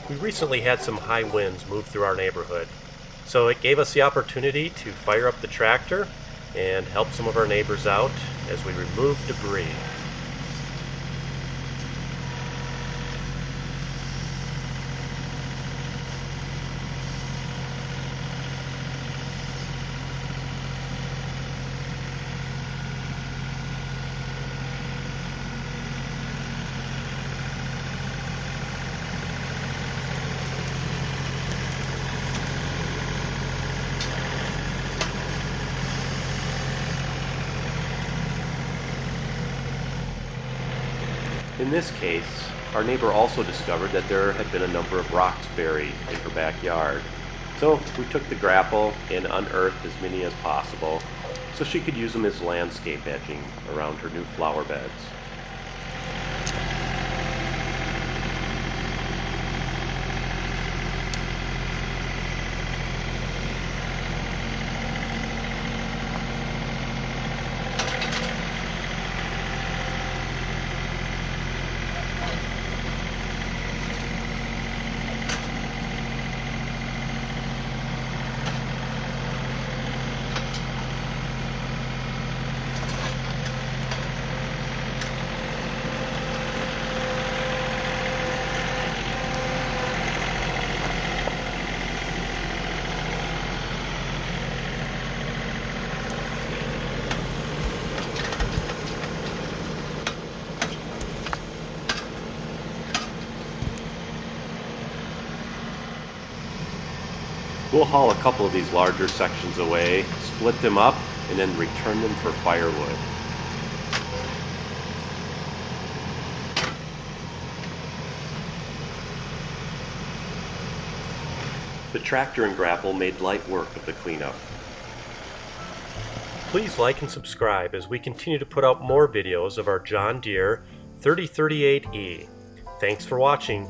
We recently had some high winds move through our neighborhood, so it gave us the opportunity to fire up the tractor and help some of our neighbors out as we remove debris. In this case, our neighbor also discovered that there had been a number of Roxbury in her backyard. So we took the grapple and unearthed as many as possible so she could use them as landscape edging around her new flower beds. We'll haul a couple of these larger sections away, split them up, and then return them for firewood. The tractor and grapple made light work of the cleanup. Please like and subscribe as we continue to put out more videos of our John Deere 3038e. Thanks for watching.